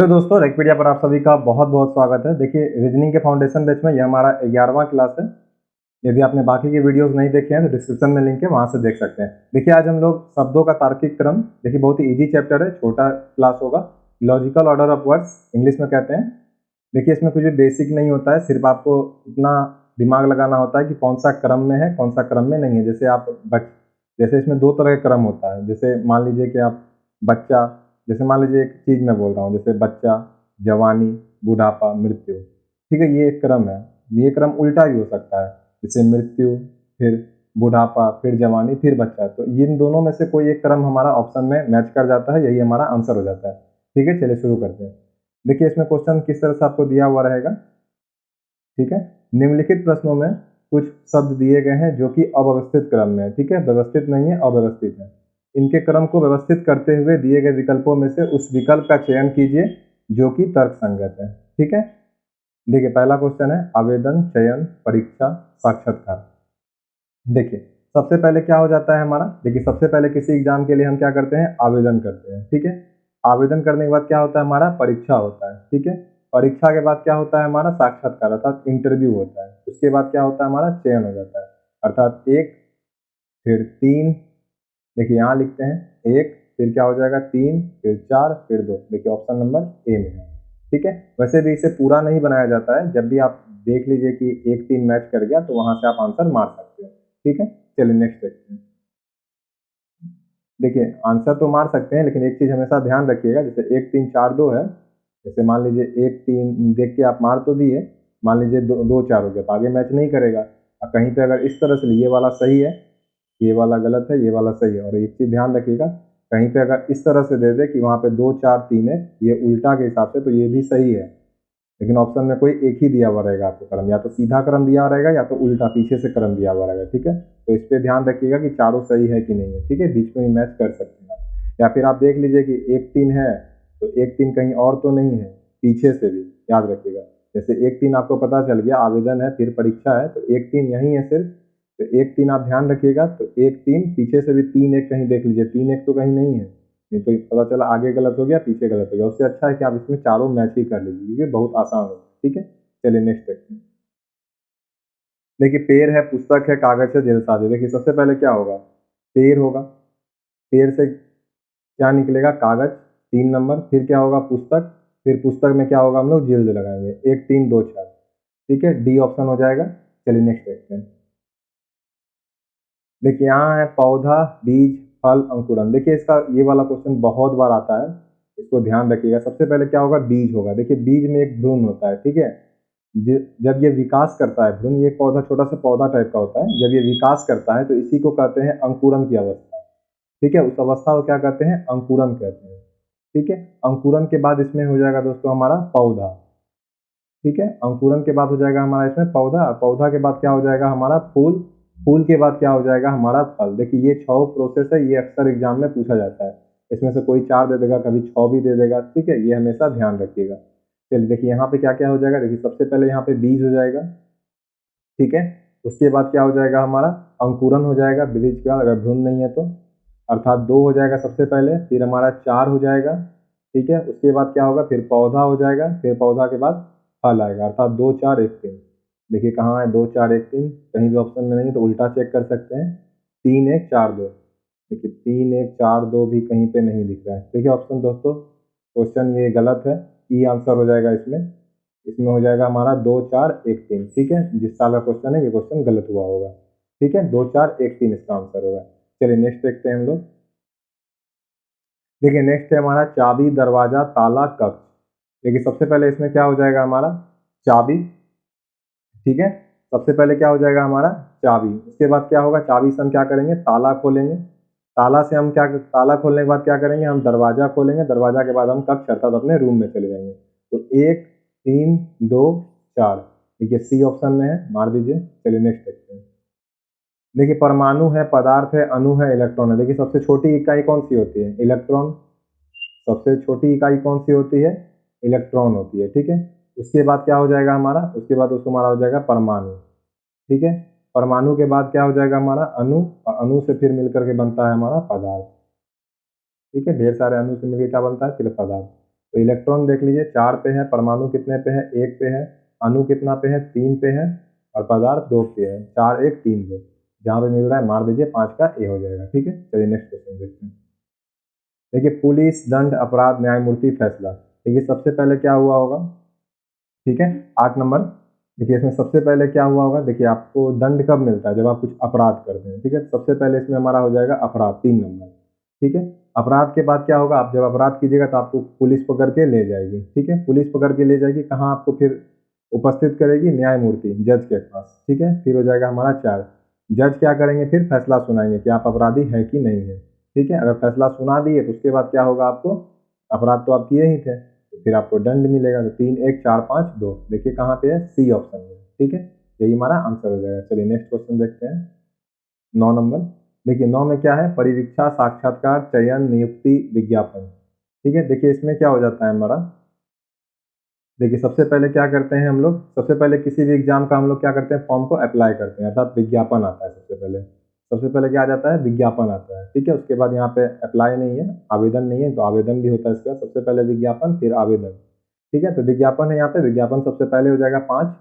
तो दोस्तों रेकपीडिया पर आप सभी का बहुत बहुत स्वागत है। देखिए रीजनिंग के फाउंडेशन बैच में यह हमारा 11वां क्लास है। यदि आपने बाकी के वीडियोस नहीं देखे हैं तो डिस्क्रिप्शन में लिंक है, वहां से देख सकते हैं। देखिए आज हम लोग शब्दों का तार्किक क्रम, देखिए बहुत ही इजी चैप्टर है, छोटा क्लास होगा। Logical order of words English में कहते हैं। देखिए इसमें कुछ भी बेसिक नहीं होता है, सिर्फ आपको इतना दिमाग लगाना होता है कि कौन सा क्रम में है कौन सा क्रम में नहीं है। जैसे इसमें दो तरह का क्रम होता है। जैसे मान लीजिए कि आप बच्चा, जैसे मान लीजिए एक चीज़ मैं बोल रहा हूँ, जैसे बच्चा, जवानी, बुढ़ापा, मृत्यु, ठीक है, ये एक क्रम है। ये क्रम उल्टा भी हो सकता है, जैसे मृत्यु, फिर बुढ़ापा, फिर जवानी, फिर बच्चा। तो इन दोनों में से कोई एक क्रम हमारा ऑप्शन में मैच कर जाता है, यही हमारा आंसर हो जाता है। ठीक है, चलिए शुरू करते हैं। देखिए इसमें क्वेश्चन किस तरह से आपको दिया हुआ रहेगा। ठीक है, निम्नलिखित प्रश्नों में कुछ शब्द दिए गए हैं जो कि अव्यवस्थित क्रम में है। ठीक है, व्यवस्थित नहीं है, अव्यवस्थित है। इनके क्रम को व्यवस्थित करते हुए दिए गए विकल्पों में से उस विकल्प का चयन कीजिए जो कि तर्कसंगत है। ठीक है, देखिए पहला क्वेश्चन है आवेदन, चयन, परीक्षा, साक्षात्कार। देखिए सबसे पहले क्या हो जाता है हमारा, देखिए सबसे पहले किसी एग्जाम के लिए हम क्या करते हैं, आवेदन करते हैं। ठीक है, आवेदन करने के बाद क्या होता है हमारा, परीक्षा होता है। ठीक है, परीक्षा के बाद क्या होता है हमारा, साक्षात्कार अर्थात इंटरव्यू होता है। उसके बाद क्या होता है हमारा, चयन हो जाता है, अर्थात एक, फिर तीन, देखिए यहाँ लिखते हैं एक, फिर क्या हो जाएगा तीन, फिर चार, फिर दो। देखिए ऑप्शन नंबर ए में है। ठीक है, वैसे भी इसे पूरा नहीं बनाया जाता है, जब भी आप देख लीजिए कि एक तीन मैच कर गया तो वहां से आप आंसर मार सकते हैं। ठीक है, चलिए नेक्स्ट देखते हैं। देखिए आंसर तो मार सकते हैं, लेकिन एक चीज हमेशा ध्यान रखिएगा, जैसे एक तीन चार दो है, जैसे मान लीजिए एक तीन देख के आप मार तो दिए, मान लीजिए दो दो चार हो गया तो आगे मैच नहीं करेगा। और कहीं पे अगर इस तरह से ये वाला सही है, ये वाला गलत है, ये वाला सही है। और एक चीज ध्यान रखिएगा, कहीं पे अगर इस तरह से दे दे कि वहां पे दो चार तीन है, ये उल्टा के हिसाब से, तो ये भी सही है, लेकिन ऑप्शन में कोई एक ही दिया हुआ रहेगा आपको क्रम, या तो सीधा क्रम दिया हुआ रहेगा या तो उल्टा पीछे से क्रम दिया हुआ रहेगा। ठीक है, तो इस पे ध्यान रखिएगा कि चारों सही है कि नहीं है। ठीक है, बीच में भी मैच कर सकते हैं आप। या फिर आप देख लीजिए कि एक तीन है तो एक तीन कहीं और तो नहीं है, पीछे से भी याद रखिएगा। जैसे एक तीन आपको पता चल गया आवेदन है फिर परीक्षा है, तो एक तीन यही है सिर्फ, तो एक तीन आप ध्यान रखिएगा। तो एक तीन पीछे से भी तीन एक कहीं देख लीजिए, तीन एक तो कहीं नहीं है, नहीं तो पता चला आगे गलत हो गया पीछे गलत हो गया। उससे अच्छा है कि आप इसमें चारों मैच ही कर लीजिए, क्योंकि बहुत आसान है। ठीक है, चलिए नेक्स्ट देखते हैं। देखिए पेड़ है, पुस्तक है, कागज है, जेलसाज है। देखिए सबसे पहले क्या होगा, पेड़ होगा, पेड़ से क्या निकलेगा, कागज, तीन नंबर, फिर क्या होगा पुस्तक, फिर पुस्तक में क्या होगा, हम लोग जिल्द लगाएंगे, एक तीन दो चार। ठीक है, डी ऑप्शन हो जाएगा। चलिए नेक्स्ट देखते हैं। देखिए यहाँ है पौधा, बीज, फल, अंकुरन। देखिए इसका ये वाला क्वेश्चन बहुत बार आता है, इसको ध्यान रखिएगा। सबसे पहले क्या होगा, बीज होगा। देखिए बीज में एक भ्रूण होता है। ठीक है, जब ये विकास करता है भ्रूण, ये पौधा छोटा सा पौधा टाइप का होता है, जब ये विकास करता है तो इसी को कहते हैं अंकुरन की अवस्था। ठीक है, उस अवस्था को क्या कहते हैं, अंकुरन कहते हैं। ठीक है, अंकुरन के बाद इसमें हो जाएगा दोस्तों हमारा पौधा। ठीक है, अंकुरन के बाद हो जाएगा हमारा इसमें पौधा, पौधा के बाद क्या हो जाएगा हमारा फूल, फूल के बाद क्या हो जाएगा हमारा फल। देखिए ये 6 प्रोसेस है, ये अक्सर एग्जाम में पूछा जाता है। इसमें से कोई 4 दे देगा, कभी 6 भी दे देगा। ठीक है, ये हमेशा ध्यान रखिएगा। चलिए देखिए यहाँ पे क्या क्या हो जाएगा, देखिए सबसे पहले यहाँ पे बीज हो जाएगा। ठीक है, उसके बाद क्या हो जाएगा हमारा, अंकुरन हो जाएगा बीज के बाद, अगर भ्रूण नहीं है तो, अर्थात दो हो जाएगा सबसे पहले, फिर हमारा चार हो जाएगा। ठीक है, उसके बाद क्या होगा, फिर पौधा हो जाएगा, फिर पौधा के बाद फल आएगा, अर्थात दो चार एक तीन। देखिए कहाँ है दो चार एक तीन, कहीं भी ऑप्शन में नहीं है तो उल्टा चेक कर सकते हैं, तीन एक चार दो। देखिए तीन एक चार दो भी कहीं पे नहीं दिख रहा है। देखिए ऑप्शन दोस्तों, क्वेश्चन ये गलत है, ई आंसर हो जाएगा इसमें। इसमें हो जाएगा हमारा दो चार एक तीन। ठीक है, जिस साल का क्वेश्चन है ये क्वेश्चन गलत हुआ होगा। ठीक है, दो चार एक तीन इसका आंसर होगा। चलिए नेक्स्ट देखते हैं हम लोग। देखिए नेक्स्ट है हमारा चाबी, दरवाजा, ताला, कक्ष। देखिए सबसे पहले इसमें क्या हो जाएगा हमारा, चाबी। ठीक है, सबसे पहले क्या हो जाएगा हमारा चाबी, उसके बाद क्या होगा, चाबी से हम क्या करेंगे, ताला खोलेंगे, ताला से हम क्या, ताला खोलने के बाद क्या करेंगे, हम दरवाजा खोलेंगे, दरवाजा के बाद हम कक्ष अर्थात अपने रूम में चले जाएंगे। तो एक तीन दो चार, देखिए सी ऑप्शन में है, मार दीजिए। चलिए नेक्स्ट देखते हैं। देखिए परमाणु है, पदार्थ है, अणु है, इलेक्ट्रॉन है। देखिए सबसे छोटी इकाई कौन सी होती है, इलेक्ट्रॉन। सबसे छोटी इकाई कौन सी होती है, इलेक्ट्रॉन होती है। ठीक है, उसके बाद क्या हो जाएगा हमारा, उसके बाद उसको हमारा हो जाएगा परमाणु। ठीक है, परमाणु के बाद क्या हो जाएगा हमारा अणु, और अणु से फिर मिलकर के बनता है हमारा पदार्थ। ठीक है, ढेर सारे अणु से मिलकर क्या बनता है, फिर पदार्थ। तो इलेक्ट्रॉन देख लीजिए 4 पे है, परमाणु कितने पे है, 1 पे है, अणु कितना पे है, 3 पे है, और पदार्थ 2 पे है, 4 1 3 2। जहाँ पे मिल रहा है मार दीजिए, 5 का ए हो जाएगा। ठीक है, चलिए नेक्स्ट क्वेश्चन देखते हैं। देखिए पुलिस, दंड, अपराध, न्यायमूर्ति, फैसला। देखिए सबसे पहले क्या हुआ होगा, ठीक है 8 नंबर। देखिए इसमें सबसे पहले क्या हुआ होगा, देखिए आपको दंड कब मिलता है, जब आप कुछ अपराध करते हैं। ठीक है, सबसे पहले इसमें हमारा हो जाएगा अपराध, 3 नंबर। ठीक है, अपराध के बाद क्या होगा, आप जब अपराध कीजिएगा तो आपको पुलिस पकड़ के ले जाएगी। ठीक है, पुलिस पकड़ के ले जाएगी, कहाँ आपको फिर उपस्थित करेगी, न्यायमूर्ति, जज के पास। ठीक है, फिर हो जाएगा हमारा 4। जज क्या करेंगे, फिर फैसला सुनाएंगे कि आप अपराधी हैं कि नहीं है। ठीक है, अगर फैसला सुना दिए तो उसके बाद क्या होगा, आपको अपराध तो आप किए ही थे, तो फिर आपको दंड मिलेगा। तो 3 1 4 5 2, देखिए कहाँ पे है, सी ऑप्शन में। ठीक है, यही हमारा आंसर हो जाएगा। चलिए नेक्स्ट क्वेश्चन देखते हैं, 9 नंबर। देखिए 9 में क्या है, परिवीक्षा, साक्षात्कार, चयन, नियुक्ति, विज्ञापन। ठीक है, देखिए इसमें क्या हो जाता है हमारा, देखिए सबसे पहले क्या करते हैं हम लोग, सबसे पहले किसी भी एग्जाम का हम लोग क्या करते हैं, फॉर्म को अप्लाई करते हैं, अर्थात विज्ञापन आता है सबसे पहले क्या आ जाता है, विज्ञापन आता है। ठीक है, उसके बाद यहाँ पे अप्लाई नहीं है, आवेदन नहीं है, तो आवेदन भी होता है इसका, सबसे पहले विज्ञापन फिर आवेदन। ठीक है, तो विज्ञापन है यहाँ पे, विज्ञापन सबसे पहले हो जाएगा 5।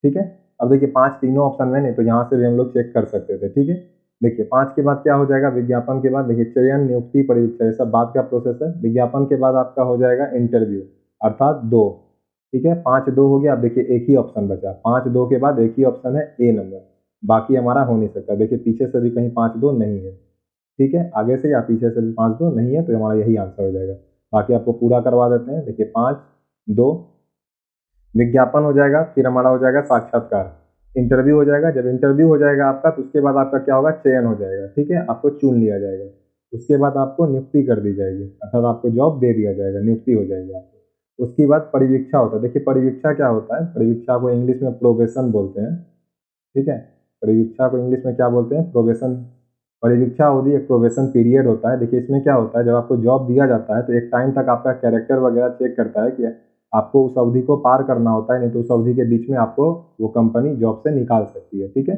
ठीक है, अब देखिए 5 तीनों ऑप्शन में नहीं, तो यहाँ से भी हम लोग चेक कर सकते थे। ठीक है, देखिए 5 के बाद क्या हो जाएगा, विज्ञापन के बाद देखिए चयन, नियुक्ति, परिवीक्षा, ये सब बाद का प्रोसेस है। विज्ञापन के बाद आपका हो जाएगा इंटरव्यू, अर्थात 2। ठीक है, 5 2 हो गया। अब देखिए एक ही ऑप्शन बचा, 5 2 के बाद एक ही ऑप्शन है ए नंबर, बाकी हमारा हो नहीं सकता। देखिए पीछे से भी कहीं 5 2 नहीं है। ठीक है, आगे से या पीछे से भी 5 2 नहीं है, तो हमारा यही आंसर हो जाएगा। बाकी आपको पूरा करवा देते हैं। देखिए 5 2 विज्ञापन हो जाएगा, फिर हमारा हो जाएगा साक्षात्कार, इंटरव्यू हो जाएगा। जब इंटरव्यू हो जाएगा आपका, तो उसके बाद आपका क्या होगा, चयन हो जाएगा। ठीक है, आपको चुन लिया जाएगा, उसके बाद आपको नियुक्ति कर दी जाएगी, अर्थात आपको जॉब दे दिया जाएगा, नियुक्ति हो जाएगी आपको। उसके बाद परिवीक्षा होता है। देखिए परिवीक्षा क्या होता है, परिवीक्षा को इंग्लिश में प्रोबेशन बोलते हैं। ठीक है, परिवीक्षा को इंग्लिश में क्या बोलते हैं, प्रोबेशन। परिवीक्षा अवधि एक प्रोबेशन पीरियड होता है। देखिए इसमें क्या होता है, जब आपको जॉब दिया जाता है तो एक टाइम तक आपका कैरेक्टर वगैरह चेक करता है कि आपको उस अवधि को पार करना होता है, नहीं तो उस अवधि के बीच में आपको वो कंपनी जॉब से निकाल सकती है। ठीक है,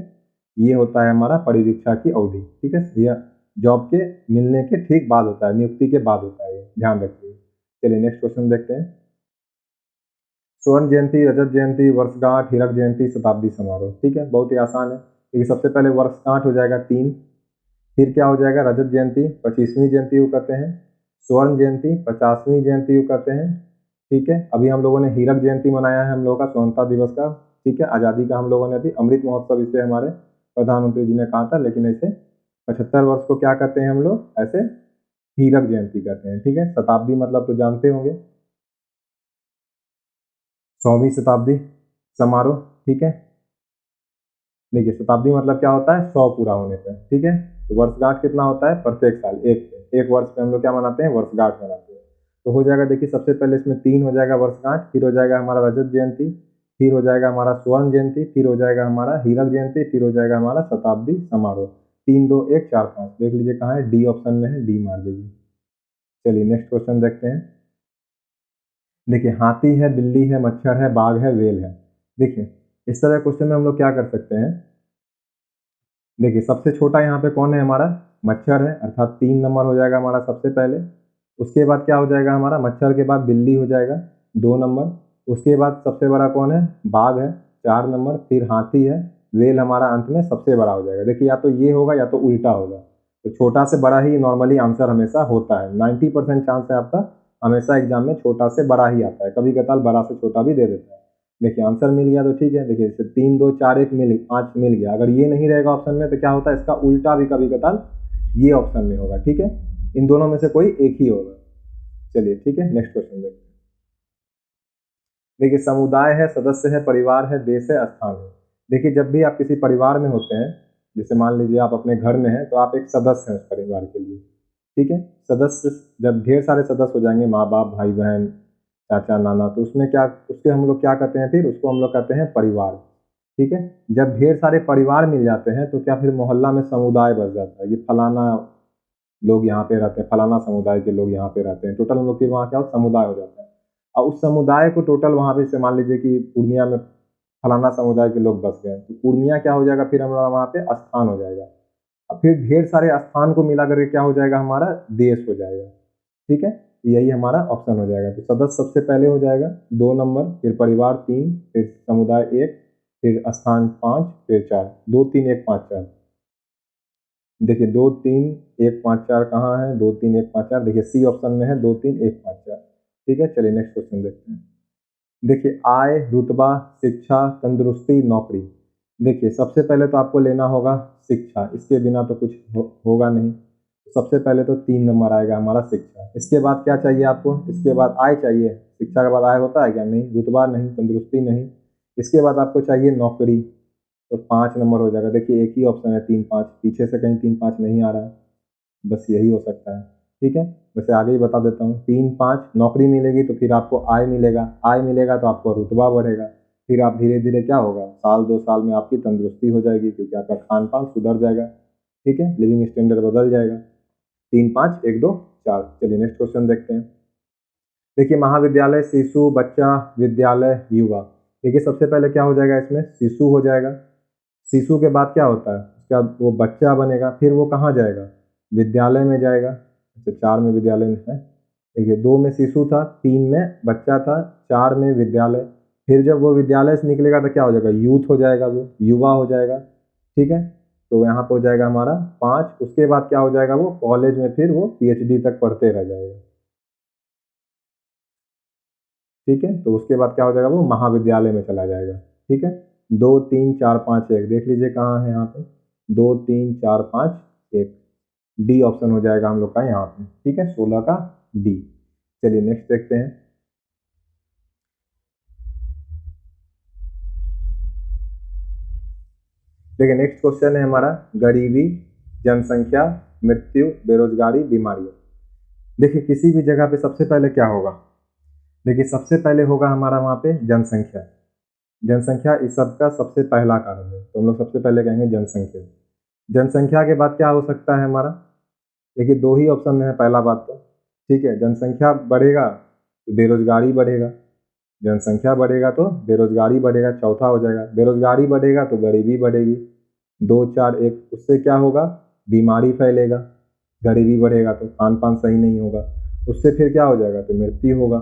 ये होता है हमारा परिवीक्षा की अवधि। ठीक है, यह जॉब के मिलने के ठीक बाद होता है, नियुक्ति के बाद होता है, ये ध्यान रखिए। चलिए नेक्स्ट क्वेश्चन देखते हैं। स्वर्ण जयंती, रजत जयंती, वर्षगांठ, हीरक जयंती, शताब्दी समारोह। ठीक है, बहुत ही आसान है। देखिए सबसे पहले वर्षगांठ हो जाएगा 3, फिर क्या हो जाएगा, रजत जयंती 25वीं जयंती को कहते हैं, स्वर्ण जयंती 50वीं जयंती को कहते हैं। ठीक है, अभी हम लोगों ने हीरक जयंती मनाया है, हम लोगों का स्वतंत्रता दिवस का। ठीक है, आज़ादी का हम लोगों ने अभी अमृत महोत्सव, इसे हमारे प्रधानमंत्री जी ने कहा था, लेकिन ऐसे 75 वर्ष को क्या कहते हैं हम लोग, ऐसे हीरक जयंती कहते हैं। ठीक है, शताब्दी मतलब तो जानते होंगे, 100वीं शताब्दी समारोह। ठीक है, देखिए शताब्दी मतलब क्या होता है, 100 पूरा होने पे। ठीक है, तो वर्षगांठ कितना होता है, प्रत्येक साल एक वर्ष पे हम लोग क्या मनाते हैं, वर्षगांठ मनाते हैं। तो हो जाएगा, देखिए सबसे पहले इसमें 3 हो जाएगा वर्षगांठ, फिर हो जाएगा हमारा रजत जयंती, फिर हो जाएगा हमारा स्वर्ण जयंती, फिर हो जाएगा हमारा हीरक जयंती, फिर हो जाएगा हमारा शताब्दी समारोह। 3 2 1 4 5, देख लीजिए कहाँ है, डी ऑप्शन में है, डी मार दीजिए। चलिए नेक्स्ट क्वेश्चन देखते हैं। देखिए हाथी है, बिल्ली है, मच्छर है, बाघ है, वेल है। देखिए इस तरह क्वेश्चन में हम लोग क्या कर सकते हैं, देखिए सबसे छोटा यहाँ पे कौन है, हमारा मच्छर है, अर्थात 3 नंबर हो जाएगा हमारा सबसे पहले। उसके बाद क्या हो जाएगा हमारा, मच्छर के बाद बिल्ली हो जाएगा 2 नंबर। उसके बाद सबसे बड़ा कौन है, बाघ है 4 नंबर, फिर हाथी है, वेल हमारा अंत में सबसे बड़ा हो जाएगा। देखिए या तो ये होगा या तो उल्टा होगा, तो छोटा से बड़ा ही नॉर्मली आंसर हमेशा होता है। 90% चांस है आपका, हमेशा एग्जाम में छोटा से बड़ा ही आता है, कभी कताल बड़ा से छोटा भी दे देता है। देखिए आंसर मिल गया तो ठीक है, देखिए इससे 3 2 4 1 5 मिल गया। अगर ये नहीं रहेगा ऑप्शन में तो क्या होता है, इसका उल्टा भी कभी कताल ये ऑप्शन में होगा। ठीक है, इन दोनों में से कोई एक ही होगा। चलिए ठीक है, नेक्स्ट क्वेश्चन देखते हैं। देखिए समुदाय है, सदस्य है, परिवार है, देश है, स्थान है। देखिए जब भी आप किसी परिवार में होते हैं, जैसे मान लीजिए आप अपने घर में हैं, तो आप एक सदस्य हैं उस परिवार के लिए। ठीक है, सदस्य जब ढेर सारे सदस्य हो जाएंगे, माँ बाप, भाई बहन, चाचा नाना, तो उसमें क्या, उसके हम लोग क्या कहते हैं, फिर उसको हम लोग कहते हैं परिवार। ठीक है, जब ढेर सारे परिवार मिल जाते हैं तो क्या फिर मोहल्ला में समुदाय बस जाता है, ये फलाना लोग यहाँ पे रहते हैं, फलाना समुदाय के लोग यहाँ पे रहते हैं, टोटल हम लोग फिर वहाँ क्या समुदाय हो जाता है। और उस समुदाय को टोटल वहाँ पे से मान लीजिए कि पूर्णिया में फलाना समुदाय के लोग बस गए, तो पूर्णिया क्या हो जाएगा, फिर हमारा वहाँ पे स्थान हो जाएगा। और फिर ढेर सारे स्थान को मिला करके क्या हो जाएगा, हमारा देश हो जाएगा। ठीक है, यही हमारा ऑप्शन हो जाएगा। तो सदस्य सबसे पहले हो जाएगा 2 नंबर, फिर परिवार 3, फिर समुदाय 1, फिर स्थान 5, फिर 4। 2 3 1 5 4। देखिए 2 3 1 5 4 कहाँ है? 2 3 1 5 4 देखिए सी ऑप्शन में है 2 3 1 5 4। ठीक है, चलिए नेक्स्ट क्वेश्चन देखते हैं। देखिए आय, रुतबा, शिक्षा, तंदुरुस्ती, नौकरी। देखिए सबसे पहले तो आपको लेना होगा शिक्षा, इसके बिना तो कुछ होगा नहीं। सबसे पहले तो 3 नंबर आएगा हमारा शिक्षा। इसके बाद क्या चाहिए आपको? इसके बाद आय चाहिए। शिक्षा के बाद आय होता है क्या? नहीं। रुतबा नहीं, तंदुरुस्ती नहीं। इसके बाद आपको चाहिए नौकरी, तो 5 नंबर हो जाएगा। देखिए एक ही ऑप्शन है 3 5, पीछे से कहीं 3 5 नहीं आ रहा है, बस यही हो सकता है। ठीक है, वैसे आगे ही बता देता हूँ। 3 5 नौकरी मिलेगी तो फिर आपको आय मिलेगा, आय मिलेगा तो आपको रुतबा बढ़ेगा, फिर आप धीरे धीरे क्या होगा, साल 2 साल में आपकी तंदुरुस्ती हो जाएगी, क्योंकि आपका खान पान सुधर जाएगा। ठीक है, लिविंग स्टैंडर्ड बदल जाएगा। 3 5 1 2 4। चलिए नेक्स्ट क्वेश्चन देखते हैं। देखिए महाविद्यालय, शिशु, बच्चा, विद्यालय, युवा। देखिए सबसे पहले क्या हो जाएगा, इसमें शिशु हो जाएगा। शिशु के बाद क्या होता है, उसके बाद वो बच्चा बनेगा, फिर वो कहाँ जाएगा, विद्यालय में जाएगा। तो 4 में विद्यालय में है। देखिए 2 में शिशु था, 3 में बच्चा था, 4 में विद्यालय। फिर जब वो विद्यालय से निकलेगा तो क्या हो जाएगा, यूथ हो जाएगा, वो युवा हो जाएगा। ठीक है, तो यहाँ पर हो जाएगा हमारा 5। उसके बाद क्या हो जाएगा, वो कॉलेज में फिर वो PhD तक पढ़ते रह जाएगा। ठीक है, तो उसके बाद क्या हो जाएगा, वो महाविद्यालय में चला जाएगा। ठीक है, 2 3 4 5 1 देख लीजिए कहाँ है यहाँ पे, 2 3 4 5 1। डी ऑप्शन हो जाएगा हम लोग का यहाँ पे। ठीक है, 16 का डी। चलिए नेक्स्ट देखते हैं। देखिए नेक्स्ट क्वेश्चन है हमारा गरीबी, जनसंख्या, मृत्यु, बेरोजगारी, बीमारियां। देखिए किसी भी जगह पे सबसे पहले क्या होगा, देखिए सबसे पहले होगा हमारा वहाँ पे जनसंख्या। जनसंख्या इस सब का सबसे पहला कारण है, तो हम लोग सबसे पहले कहेंगे जनसंख्या। जनसंख्या के बाद क्या हो सकता है हमारा, देखिए 2 ही ऑप्शन में है पहला बात तो। ठीक है, जनसंख्या बढ़ेगा तो बेरोजगारी बढ़ेगा, जनसंख्या बढ़ेगा तो बेरोजगारी बढ़ेगा, चौथा हो जाएगा। बेरोजगारी बढ़ेगा तो गरीबी बढ़ेगी, 2 4 1। उससे क्या होगा, बीमारी फैलेगा। गरीबी बढ़ेगा तो खान पान सही नहीं होगा, उससे फिर क्या हो जाएगा, तो मृत्यु होगा।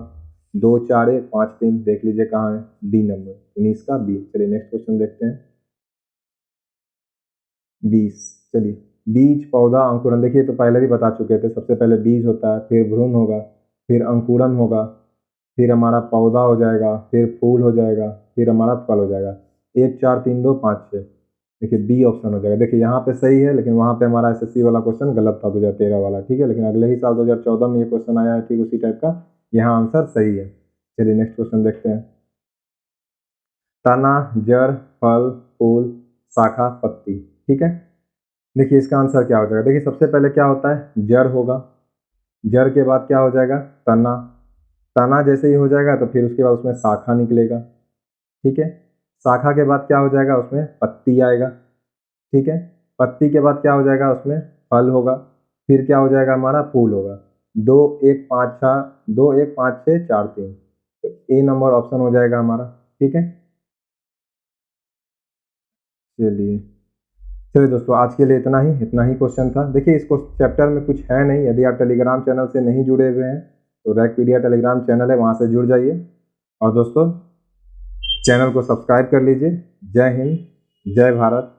2 4 1 5 3 देख लीजिए कहाँ है, बी नंबर, 19 का बी। चलिए नेक्स्ट क्वेश्चन देखते हैं। 20। चलिए बीज, पौधा, अंकुरन। देखिए तो पहले भी बता चुके थे, सबसे पहले बीज होता है, फिर भ्रूण होगा, फिर अंकुरन होगा, फिर हमारा पौधा हो जाएगा, फिर फूल हो जाएगा, फिर हमारा फल हो जाएगा। 1 4 3 2 5 6। देखिए बी ऑप्शन हो जाएगा। देखिए यहाँ पे सही है, लेकिन वहाँ पे हमारा SSC वाला क्वेश्चन गलत था 2013 वाला। ठीक है, लेकिन अगले ही साल 2014 में ये क्वेश्चन आया है ठीक उसी टाइप का, यहाँ आंसर सही है। चलिए नेक्स्ट क्वेश्चन देखते हैं। तना, जड़, फल, फूल, शाखा, पत्ती। ठीक है, देखिए इसका आंसर क्या हो जाएगा। देखिए सबसे पहले क्या होता है, जड़ होगा, जड़ के बाद क्या हो जाएगा, तना। तना जैसे ही हो जाएगा तो फिर उसके बाद उसमें शाखा निकलेगा। ठीक है, शाखा के बाद क्या हो जाएगा, उसमें पत्ती आएगा। ठीक है, पत्ती के बाद क्या हो जाएगा, उसमें फल होगा, फिर क्या हो जाएगा, हमारा फूल होगा। 2 1 5 6 2 1 5 6 4 3। तो ए नंबर ऑप्शन हो जाएगा हमारा। ठीक है, चलिए चलिए दोस्तों आज के लिए इतना ही क्वेश्चन था। देखिए इस चैप्टर में कुछ है नहीं, यदि आप टेलीग्राम चैनल से नहीं जुड़े हुए हैं तो रैकपीडिया टेलीग्राम चैनल है, वहाँ से जुड़ जाइए। और दोस्तों चैनल को सब्सक्राइब कर लीजिए। जय हिंद, जय भारत।